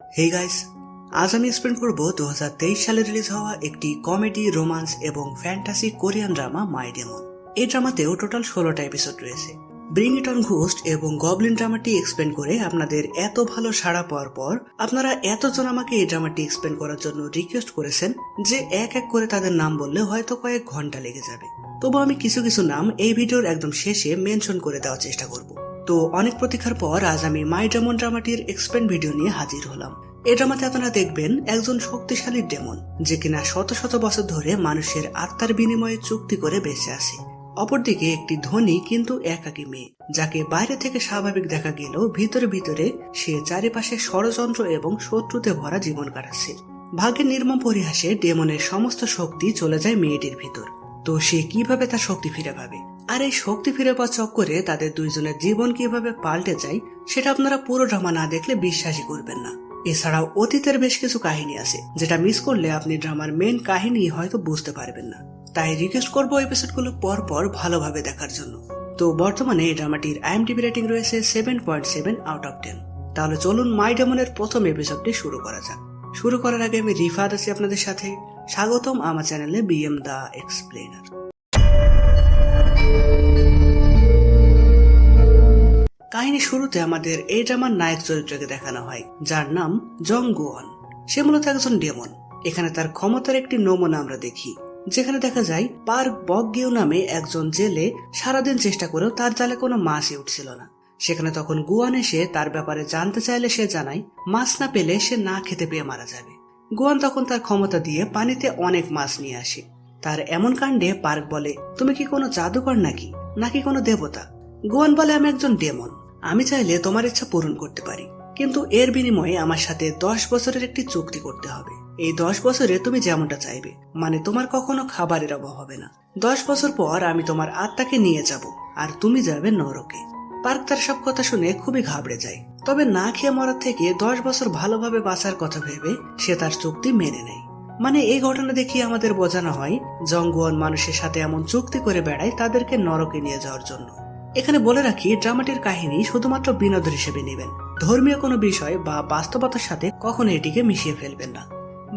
Hey guys, আজ আমি explain করব 2023 সালে রিলিজ হওয়া একটি কমেডি, রোমান্স এবং ফ্যান্টাসি কোরিয়ান ড্রামা মাই ডেমন। এই ড্রামাতেও টোটাল 16টা এপিসোড রয়েছে। ব্রিং ইট অন ঘোস্ট এবং গবলিন ড্রামাটি এক্সপ্লেন করে আপনাদের এত ভালো সাড়া পাওয়ার পর আপনারা এতজন আমাকে এই ড্রামাটি এক্সপ্লেন করার জন্য রিকোয়েস্ট করেছেন যে এক এক করে তাদের নাম বললে হয়তো কয়েক ঘন্টা লেগে যাবে। তবু আমি কিছু কিছু নাম এই ভিডিওর একদম শেষে মেনশন করে দেওয়ার চেষ্টা করব। তো অনেক প্রতীক্ষার পর আজ আমি মাই ডেমন ড্রামাটির এক্সপ্লেন ভিডিও নিয়ে হাজির হলাম। এই ড্রামাতে আপনারা দেখবেন একজন শক্তিশালী ডেমন যে কিনা শত শত বছর ধরে মানুষের আত্মার বিনিময়ে চুক্তি করে বেঁচে আছে। অপরদিকে একটি ধনী কিন্তু একাকী মেয়ে, যাকে বাইরে থেকে স্বাভাবিক দেখা গেলেও ভিতরে ভিতরে সে চারিপাশে ষড়যন্ত্র এবং শত্রুতে ভরা জীবন কাটাচ্ছে। ভাগ্যের নির্মম পরিহাসে ডেমনের সমস্ত শক্তি চলে যায় মেয়েটির ভিতর। তো সে কিভাবে তার শক্তি ফিরে পাবে, আর এই শক্তি ফিরে পাওয়ার চক্করে তাদের দুইজনের জীবন কিভাবে পাল্টে যায়, সেটা আপনারা পুরো ড্রামা না দেখলে বিশ্বাসই করবেন না। এছাড়াও অতীতের বেশ কিছু কাহিনী আছে যেটা মিস করলে আপনি ড্রামার মেন কাহিনী হয়তো বুঝতে পারবেন না। তাই রিকোয়েস্ট করবো এপিসোডগুলো পর পর ভালোভাবে দেখার জন্য। তো বর্তমানে এই ড্রামাটির IMDb রেটিং রয়েছে 7.7 আউট অফ 10। তাহলে চলুন মাই ডেমনের প্রথম এপিসোডটি শুরু করা যাক। শুরু করার আগে আমি রিফাত আছি আপনাদের সাথে। স্বাগতম আমার চ্যানেলে BM দ্য এক্সপ্লেনার। কাহিনী শুরুতে আমাদের এই ড্রামার নায়ক চরিত্রকে দেখানো হয়, যার নাম জং গুয়ন। সে মূলত একজন ডেমন। এখানে তার ক্ষমতার একটি নমুনা আমরা দেখি, যেখানে দেখা যায় পার্ক বকগেও নামে একজন জেলে সারাদিন চেষ্টা করেও তার জালে কোনো মাছই উঠছিল না। সেখানে তখন গুয়ান এসে তার ব্যাপারে জানতে চাইলে সে জানায় মাছ না পেলে সে না খেতে পেয়ে মারা যাবে। গুয়ান তখন তার ক্ষমতা দিয়ে পানিতে অনেক মাছ নিয়ে আসে। তার এমন কাণ্ডে পার্ক বলে, তুমি কি কোনো জাদুকর নাকি কোনো দেবতা? গুয়ান বলে, আমি একজন ডেমন, আমি চাইলে তোমার ইচ্ছা পূরণ করতে পারি, কিন্তু এর বিনিময়ে আমার সাথে 10 বছরের একটি চুক্তি করতে হবে। এই 10 বছরে তুমি যেমনটা চাইবে, মানে তোমার কখনো খাবারের অভাব হবে না। 10 বছর পর আমি তোমার আত্মাকে নিয়ে যাব আর তুমি যাবে নরকে। পার্ক তার সব কথা শুনে খুবই ঘাবড়ে যায়, তবে না খেয়ে মরার থেকে 10 বছর ভালোভাবে বাঁচার কথা ভেবে সে তার চুক্তি মেনে নেয়। মানে এই ঘটনা দেখিয়ে আমাদের বোঝানো হয় জংগুয়ন মানুষের সাথে এমন চুক্তি করে বেড়ায় তাদেরকে নরকে নিয়ে যাওয়ার জন্য। এখানে বলে রাখি, ড্রামাটির কাহিনী শুধুমাত্র বিনোদন হিসেবে নেবেন, ধর্মীয় কোনো বিষয় বা বাস্তবতার সাথে কখনো এটিকে মিশিয়ে ফেলবেন না।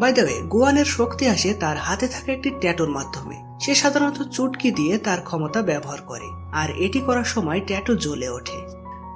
বাই দ্য ওয়ে, গুয়ানের শক্তি আসে তার হাতে থাকা একটি ট্যাটুর মাধ্যমে। সে সাধারণত চুটকি দিয়ে তার ক্ষমতা ব্যবহার করে, আর এটি করার সময় ট্যাটু জ্বলে ওঠে।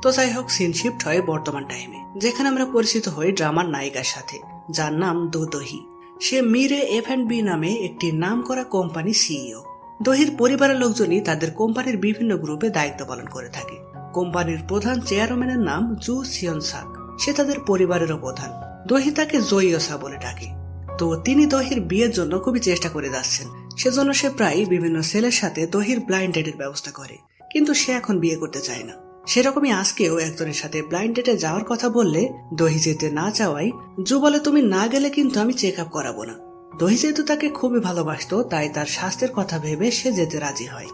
তো যাই হোক, সিন শিফট হয় বর্তমান টাইমে, যেখানে আমরা পরিচিত হই ড্রামার নায়িকার সাথে, যার নাম দোহি। সে মিরে F&B নামে একটি নামকরা কোম্পানি সিইও। দহির পরিবারের লোকজনই তাদের কোম্পানির বিভিন্ন গ্রুপে দায়িত্ব পালন করে থাকে। কোম্পানির প্রধান চেয়ারম্যানের নাম জু সিয়ন সাক। সে তাদের পরিবারেরও প্রধান। দহি তাকে জয়সা বলে ডাকে। তো তিনি দহির বিয়ের জন্য খুবই চেষ্টা করে যাচ্ছেন। সেজন্য সে প্রায় বিভিন্ন ছেলের সাথে দহির ব্লাইন্ড ডেটের ব্যবস্থা করে, কিন্তু সে এখন বিয়ে করতে চায় না। সেরকমই আজকেও একজনের সাথে ব্লাইন্ড ডেটে যাওয়ার কথা বললে দহি যেতে না চাওয়ায় জু বলে, তুমি না গেলে কিন্তু আমি চেক আপ করাবো না। দহি যেহেতু তাকে খুবই ভালোবাসতো, তাই তার স্বাস্থ্যের কথা ভেবে সে যেতে রাজি হয়।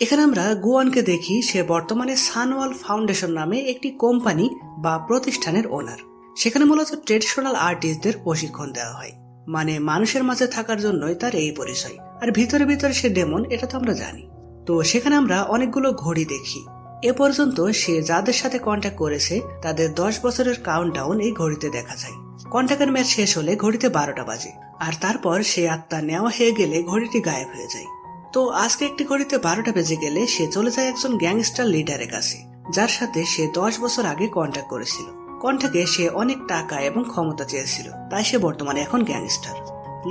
এখানে আমরা গুয়ানকে দেখি, সে বর্তমানে সানওয়াল ফাউন্ডেশন নামে একটি কোম্পানি বা প্রতিষ্ঠানের ওনার। সেখানে মূলত ট্রেডিশনাল আর্টিস্টদের প্রশিক্ষণ দেওয়া হয়, মানে মানুষের মাঝে থাকার জন্যই তার এই পরিচয়। আর ভিতরে ভিতরে সে ডেমন, এটা তো আমরা জানি। তো সেখানে আমরা অনেকগুলো ঘড়ি দেখি। এ পর্যন্ত সে যাদের সাথে কন্ট্যাক্ট করেছে তাদের 10 বছরের কাউন্টডাউন এই ঘড়িতে দেখা যায়। কন্ট্যাক্টের ম্যাচ শেষ হলে ঘড়িতে 12টা বাজে, আর তারপর সে আত্মা নেওয়া হয়ে গেলে ঘড়িটি গায়েব হয়ে যায়। তো আজকে একটি ঘড়িতে 12টা বেজে গেলে সে চলে যায় একজন গ্যাংস্টার লিডারের কাছে, যার সাথে সে 10 বছর আগে কন্ট্যাক্ট করেছিল। কন্ট্যাক্টে সে অনেক টাকা এবং ক্ষমতা চেয়েছিল, তাই সে বর্তমানে এখন গ্যাংস্টার।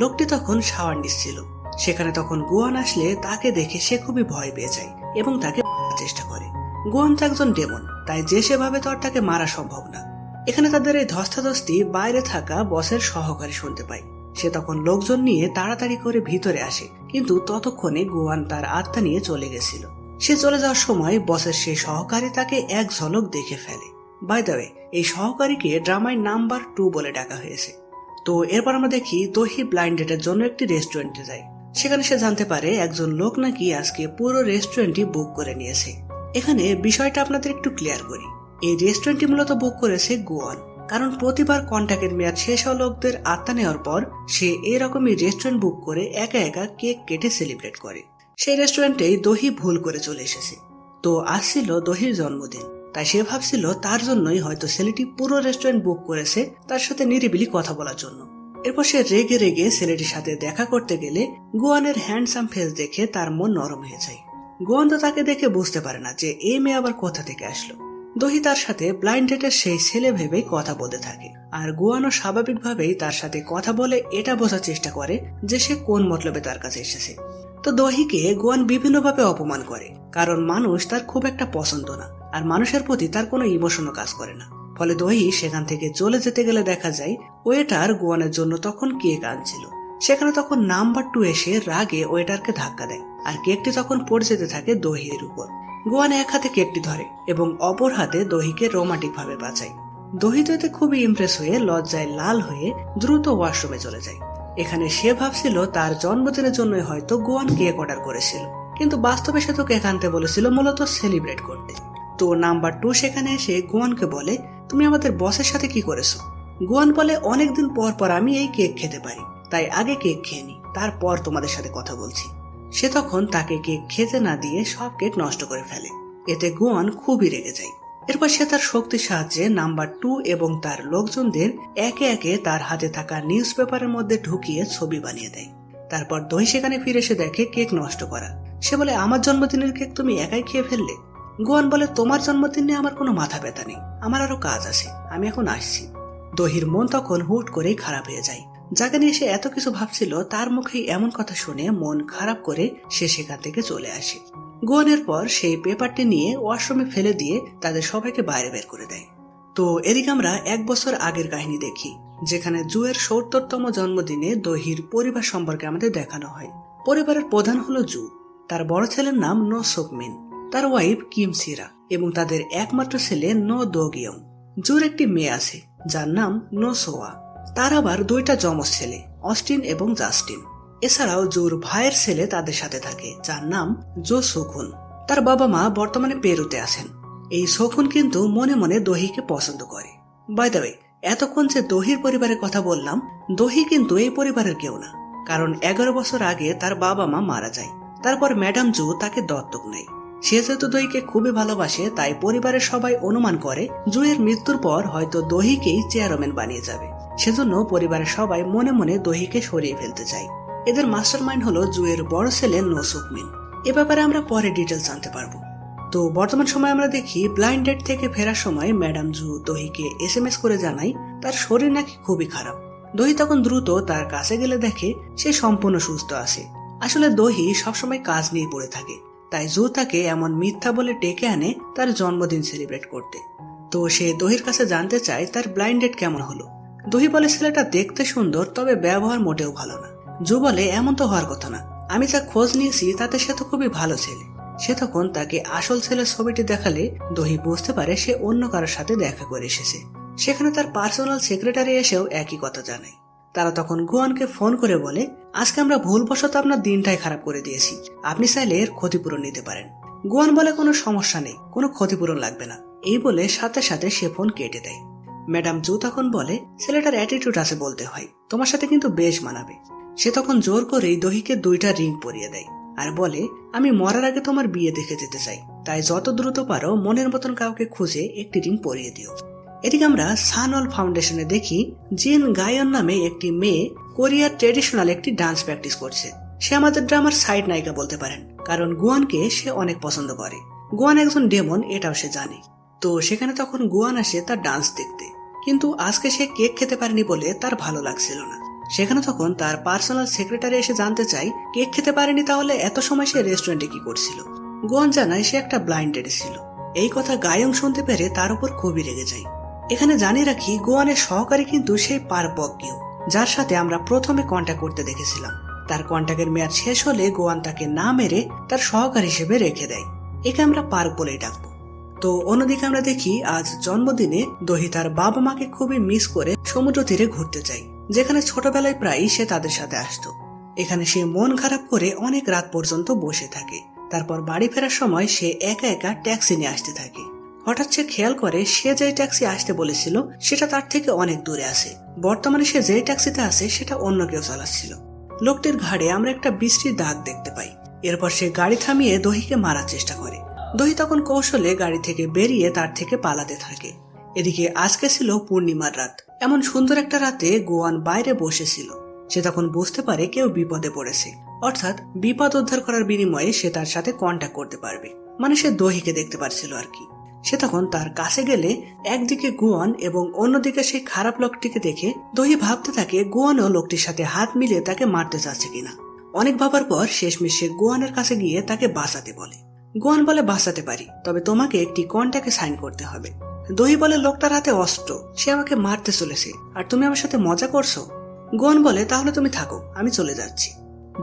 লোকটি তখন শাওয়ার নিচ্ছিল। সেখানে তখন গুয়ান আসলে তাকে দেখে সে খুবই ভয় পেয়ে যায় এবং তাকে মারার চেষ্টা করে। গুয়ান তো একজন ডেমন, তাই যে সেভাবে তো আর তাকে মারা সম্ভব না। এখানে তাদের এই ধস্তাধস্তি বাইরে থাকা বসের সহকারী শুনতে পায়। সে তখন লোকজন নিয়ে তাড়াতাড়ি করে ভিতরে আসে, কিন্তু ততক্ষণে গুয়ান তার আত্মা নিয়ে চলে গেছিল। সে চলে যাওয়ার সময় বসের সেই সহকারী তাকে এক ঝলক দেখে ফেলে। বাই দ্য ওয়ে, এই সহকারীকে ড্রামায় নাম্বার 2 বলে ডাকা হয়েছে। তো এরপর আমরা দেখি দহি ব্লাইন্ড ডেটের জন্য একটি রেস্টুরেন্টে যায়। সেখানে সে জানতে পারে একজন লোক নাকি আজকে পুরো রেস্টুরেন্টটি বুক করে নিয়েছে। এখানে বিষয়টা আপনাদের একটু ক্লিয়ার করি। এই রেস্টুরেন্টটি মূলত বুক করেছে গুয়ান, কারণ প্রতিবার কন্ট্যাক্টের মেয়াদ শেষ হওয়া লোকদের আত্মা নেওয়ার পর সে এরকমই রেস্টুরেন্ট বুক করে একা একা কেক কেটে সেলিব্রেট করে। সেই রেস্টুরেন্টেই দহি ভুল করে চলে এসেছে। তো আজ ছিল দহির জন্মদিন, তাই সে ভাবছিল তার জন্যই হয়তো ছেলেটি পুরো রেস্টুরেন্ট বুক করেছে তার সাথে নিরিবিলি কথা বলার জন্য। এরপর সে রেগে রেগে ছেলেটির সাথে দেখা করতে গেলে গুয়ানের হ্যান্ডসাম ফেস দেখে তার মন নরম হয়ে যায়। গুয়ান তো তাকে দেখে বুঝতে পারে না যে এই মেয়ে আবার কোথা থেকে আসলো। দহি তার সাথে ব্লাইন্ড ডেটের সেই ছেলে ভেবেই কথা বলতে থাকে, আর গুয়ানও স্বাভাবিকভাবেই তার সাথে কথা বলে এটা বোঝার চেষ্টা করে যে সে কোন মতলবে তার কাছে এসেছে। তো দহিকে গুয়ান বিভিন্নভাবে অপমান করে, কারণ মানুষ তার খুব একটা পছন্দ না, আর মানুষের প্রতি তার কোনো ইমোশনও কাজ করে না। ফলে দহি সেখান থেকে চলে যেতে গেলে দেখা যায় ওয়েটার গুয়ানের জন্য তখন কেক আনছিল। সেখানে তখন নাম্বার 2 এসে রাগে ওয়েটারকে ধাক্কা দেয়, আর কেকটি তখন পড়ে যেতে থাকে দহির উপর। গুয়ান এক হাতে কেকটি ধরে এবং অপর হাতে দহিকে রোমান্টিক ভাবে বাঁচায়। দহি তো এতে খুবই ইমপ্রেস হয়ে লজ্জায় লাল হয়ে দ্রুত ওয়াশরুমে চলে যায়। এখানে সে ভাবছিল তার জন্মদিনের জন্যই হয়তো গুয়ান কেক অর্ডার করেছিল, কিন্তু বাস্তবে সে তো কেক আনতে বলেছিল মূলত সেলিব্রেট করতে। তো নাম্বার 2 সেখানে এসে গুয়ানকে বলে, তুমি আমাদের বসের সাথে কি করেছো? গুয়ান বলে, অনেকদিন পর পর আমি এই কেক খেতে পারি, তাই আগে কেক খেয়ে নি, তারপর তোমাদের সাথে কথা বলছি। সে তখন তাকে কেক খেতে না দিয়ে সব কেক নষ্ট করে ফেলে। এতে গুয়ান খুবই রেগে যায়। এরপর সে তার শক্তির সাহায্যে নাম্বার 2 এবং তার লোকজনদের একে একে তার হাতে থাকা নিউজ পেপারের মধ্যে ঢুকিয়ে ছবি বানিয়ে দেয়। তারপর দহি সেখানে ফিরে এসে দেখে কেক নষ্ট করা। সে বলে, আমার জন্মদিনের কেক তুমি একাই খেয়ে ফেললে? গুয়ান বলে, তোমার জন্মদিন নিয়ে আমার কোনো মাথা ব্যথা নেই, আমার আরো কাজ আছে, আমি এখন আসছি। দহির মন তখন হুট করেই খারাপ হয়ে যায়। যাকে নিয়ে সে এত কিছু ভাবছিল তার মুখেই এমন কথা শুনে মন খারাপ করে সে সেখান থেকে চলে আসে। গুয়ানের পর সেই পেপারটি নিয়ে ওয়াশরুমে ফেলে দিয়ে তাদের সবাইকে বাইরে বের করে দেয়। তো এদিকে আমরা 1 বছর আগের কাহিনী দেখি, যেখানে জুয়ের 70তম জন্মদিনে দহির পরিবার সম্পর্কে আমাদের দেখানো হয়। পরিবারের প্রধান হলো জু, তার বড় ছেলের নাম নো সোকমিন, তার ওয়াইফ কিম সিরা এবং তাদের একমাত্র ছেলে নো দোগিয়ং। জুর একটি মেয়ে আছে যার নাম নো সোয়া। তার আবার 2টা যমজ ছেলে, অস্টিন এবং জাস্টিন। এছাড়াও জুর ভাইয়ের ছেলে তাদের সাথে থাকে যার নাম জো সুখুন। তার বাবা মা বর্তমানে পেরুতে আছেন। এই সুখুন কিন্তু মনে মনে দহিকে পছন্দ করে। বাই দ্য ওয়ে, এতক্ষণ যে দহির পরিবারের কথা বললাম, দহি কিন্তু এই পরিবারের কেউ না, কারণ 11 বছর আগে তার বাবা মা মারা যায়। তারপর ম্যাডাম জু তাকে দত্তক নেয়। সে যেহেতু দহিকে খুবই ভালোবাসে, তাই পরিবারের সবাই অনুমান করে জুয়ের মৃত্যুর পর হয়তো দহিকেই চেয়ারম্যান বানিয়ে যাবে। সেজন্য পরিবারের সবাই মনে মনে দহিকে সরিয়ে ফেলতে চায়। এদের মাস্টারমাইন্ড হলো জুয়ের বড় ছেলে নো সুকমিন। এ ব্যাপারে আমরা পরে ডিটেলস জানতে পারবো। তো বর্তমান সময় আমরা দেখি ব্লাইন্ড ডেট থেকে ফেরার সময় ম্যাডাম জু দহিকে SMS করে জানায় তার শরীর নাকি খুবই খারাপ। দহি তখন দ্রুত তার কাছে গেলে দেখে সে সম্পূর্ণ সুস্থ আছে। আসলে দহি সবসময় কাজ নিয়ে পড়ে থাকে, তাই জু তাকে এমন মিথ্যা বলে ডেকে আনে তার জন্মদিন সেলিব্রেট করতে। তো সে দহির কাছে জানতে চায় তার ব্লাইন্ড ডেট কেমন হলো। দহি বলে, ছেলেটা দেখতে সুন্দর, তবে ব্যবহার মোটেও ভালো না। জু বলে, এমন তো হওয়ার কথা না, আমি যা খোঁজ নিয়েছি তাতে সে তো খুবই ভালো ছেলে। সে তখন তাকে আসল ছেলের ছবিটি দেখালে দহি বুঝতে পারে সে অন্য কারোর সাথে দেখা করে এসেছে। সেখানে তার পার্সোনাল সেক্রেটারি এসেও একই কথা জানায়। তারা তখন গুয়ানকে ফোন করে বলে, আজকে আমরা ভুলবশত আপনার দিনটাই খারাপ করে দিয়েছি, আপনি চাইলে এর ক্ষতিপূরণ নিতে পারেন। গুয়ান বলে, কোনো সমস্যা নেই, কোনো ক্ষতিপূরণ লাগবে না। এই বলে সাথে সাথে সে ফোন কেটে দেয়। ম্যাডাম জু তখন বলে, ছেলেটার অ্যাটিটিউড আছে বলতে হয়, তোমার সাথে কিন্তু বেশ মানাবে। সে তখন জোর করেই দহিকে 2টা রিং পরিয়ে দেয় আর বলে, আমি মরার আগে তোমার বিয়ে দেখে যেতে চাই, তাই যত দ্রুত পারো মনের মতন কাউকে খুঁজে একটি রিং পরিয়ে দিও। এদিকে আমরা সানল ফাউন্ডেশনে দেখি জিন গায়ন নামে একটি মেয়ে কোরিয়ার ট্রেডিশনাল একটি ডান্স প্র্যাকটিস করছে। সে আমাদের ড্রামার সাইড নায়িকা বলতে পারেন, কারণ গুয়ানকে সে অনেক পছন্দ করে। গুয়ান একজন ডেমন, এটাও সে জানে। তো সেখানে তখন গুয়ান আসে তার ডান্স দেখতে, কিন্তু আজকে সে কেক খেতে পারেনি বলে তার ভালো লাগছিল না। সেখানে তখন তার পার্সোনাল সেক্রেটারি এসে জানতে চাই কেক খেতে পারেনি তাহলে এত সময় সে রেস্টুরেন্টে কি করছিল। গুয়ান জানায় সে একটা ব্লাইন্ড ডেটে ছিল। এই কথা গায়ং শুনতে পেরে তার উপর খুবই রেগে যায়। এখানে জানিয়ে রাখি, গুয়ানের সহকারী কিন্তু সেই পার বকগিউ, যার সাথে আমরা প্রথমে কন্ট্যাক্ট করতে দেখেছিলাম। তার কন্ট্যাক্টের মেয়াদ শেষ হলে গুয়ান তাকে না মেরে তার সহকারী হিসেবে রেখে দেয়। একে আমরা পার্ক বলেই ডাকবো। তো অন্যদিকে আমরা দেখি আজ জন্মদিনে দহি তার বাবা মাকে খুবই মিস করে সমুদ্র তীরে ঘুরতে চায়, যেখানে ছোটবেলায় প্রায়ই সে তাদের সাথে আসতো। এখানে সে মন খারাপ করে অনেক রাত পর্যন্ত বসে থাকে। তারপর বাড়ি ফেরার সময় সে একা একা ট্যাক্সি নিয়ে আসতে থাকে। হঠাৎ সে খেয়াল করে সে যে ট্যাক্সি আসতে বলেছিল সেটা তার থেকে অনেক দূরে আছে। বর্তমানে সে যে ট্যাক্সিতে আছে সেটা অন্য কেউ চালাচ্ছিল। লোকটির ঘাড়ে আমরা একটা বৃষ্টির দাগ দেখতে পাই। এরপর সে গাড়ি থামিয়ে দহিকে মারার চেষ্টা করে। দহি তখন কৌশলে গাড়ি থেকে বেরিয়ে তার থেকে পালাতে থাকে। এদিকে আজকে ছিল পূর্ণিমার রাত। এমন সুন্দর একটা রাতে গোয়ান বাইরে বসেছিল। সে তখন বুঝতে পারে কেউ বিপদে পড়েছে, অর্থাৎ বিপদ উদ্ধার করার বিনিময়ে সে তার সাথে কন্ট্যাক্ট করতে পারবে। মানে সে দহিকে দেখতে পারছিল আর কি। সে তখন তার কাছে গেলে একদিকে গোয়ান এবং অন্যদিকে সেই খারাপ লোকটিকে দেখে দহি ভাবতে থাকে গোয়ানও লোকটির সাথে হাত মিলিয়ে তাকে মারতে চাচ্ছে কিনা। অনেক ভাবার পর শেষমেশ সে গোয়ানের কাছে গিয়ে তাকে বাঁচাতে বলে। গোয়ান বলে বাঁচাতে পারি, তবে তোমাকে একটি কন্ট্যাক্টে সাইন করতে হবে। দহি বলে লোকটার হাতে অস্ত্র, সে আমাকে মারতে চলেছে আর তুমি আমার সাথে মজা করছো। গোয়ান বলে তাহলে তুমি থাকো, আমি চলে যাচ্ছি।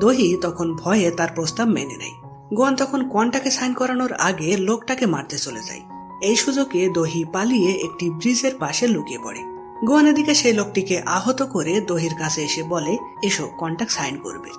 দহি তখন ভয়ে তার প্রস্তাব মেনে নেয়। গোয়ান তখন কন্ট্যাক্টে সাইন করানোর আগে লোকটাকে মারতে চলে যায়। এই সুযোগে দহি পালিয়ে একটি ব্রিজের পাশে লুকিয়ে পড়ে। গোয়ানের দিকে সেই লোকটিকে আহত করে দহির কাছে এসে বলে এসো কন্ট্যাক্ট সাইন করবে।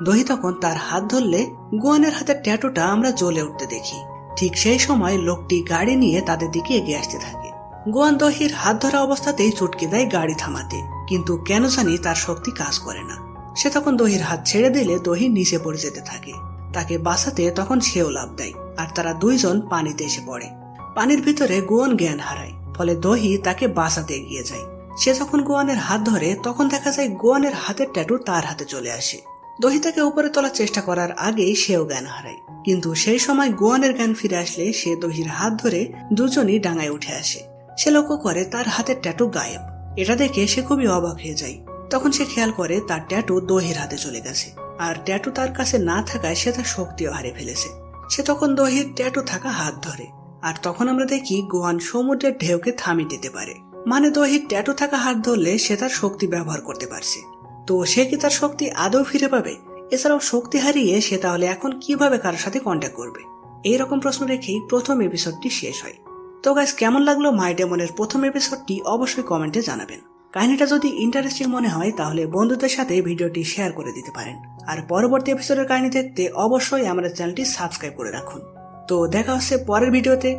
দহি তখন তার হাত ধরলে গোয়ানের হাতের ট্যাটুটা আমরা জ্বলে উঠতে দেখি। ঠিক সেই সময় লোকটি গাড়ি নিয়ে তাদের দিকে এগিয়ে আসতে থাকে। গোয়ান দহির হাত ধরা অবস্থাতেই চটকে দেয় গাড়ি থামাতে, কিন্তু কেন জানি তার শক্তি কাজ করে না। সে তখন দহির হাত ছেড়ে দিলে দহি নিচে পড়ে যেতে থাকে। তাকে বাঁচাতে তখন সেও লাফ দেয় আর তারা দুইজন পানিতে এসে পড়ে। পানির ভিতরে গোয়ান জ্ঞান হারায়, ফলে দহি তাকে বাঁচাতে এগিয়ে যায়। সে যখন গোয়ানের হাত ধরে তখন দেখা যায় গোয়ানের হাতের ট্যাটু তার হাতে চলে আসে। দহি তাকে উপরে তোলার চেষ্টা করার আগেই সেও জ্ঞান হারায়, কিন্তু সেই সময় গোয়ানের জ্ঞান ফিরে আসলে সে দহির হাত ধরে দুজনই ডাঙায় উঠে আসে। সে লক্ষ্য করে তার হাতের ট্যাটু গায়েব। এটা দেখে সে খুবই অবাক হয়ে যায়। তখন সে খেয়াল করে তার ট্যাটু দহির হাতে চলে গেছে, আর ট্যাটু তার কাছে না থাকায় সে তার শক্তিও হারিয়ে ফেলেছে। সে তখন দহির ট্যাটু থাকা হাত ধরে, আর তখন আমরা দেখি গোয়ান সমুদ্রের ঢেউকে থামিয়ে দিতে পারে। মানে দহির ট্যাটু থাকা হাত ধরলে সে তার শক্তি ব্যবহার করতে পারছে। তো সে কি তার শক্তি আদৌ ফিরে পাবে? এছাড়াও শক্তি হারিয়ে সে তাহলে এখন কিভাবে কারোর সাথে কন্ট্যাক্ট করবে? এইরকম প্রশ্ন রেখেই প্রথম এপিসোডটি শেষ হয়। তো গাইস, কেমন লাগলো মাই ডেমনের প্রথম এপিসোডটি অবশ্যই কমেন্টে জানাবেন। কাহিনীটা যদি ইন্টারেস্টিং মনে হয় তাহলে বন্ধুদের সাথে ভিডিওটি শেয়ার করে দিতে পারেন। আর পরবর্তী এপিসোডের কাহিনী দেখতে অবশ্যই আমাদের চ্যানেলটি সাবস্ক্রাইব করে রাখুন। তো দেখা হচ্ছে পরের ভিডিওতে।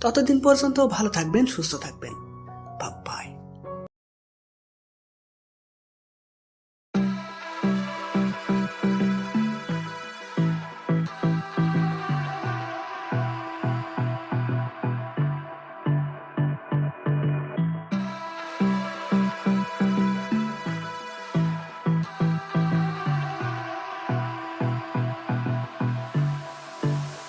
ততদিন পর্যন্ত ভালো থাকবেন, সুস্থ থাকবেন। বাই।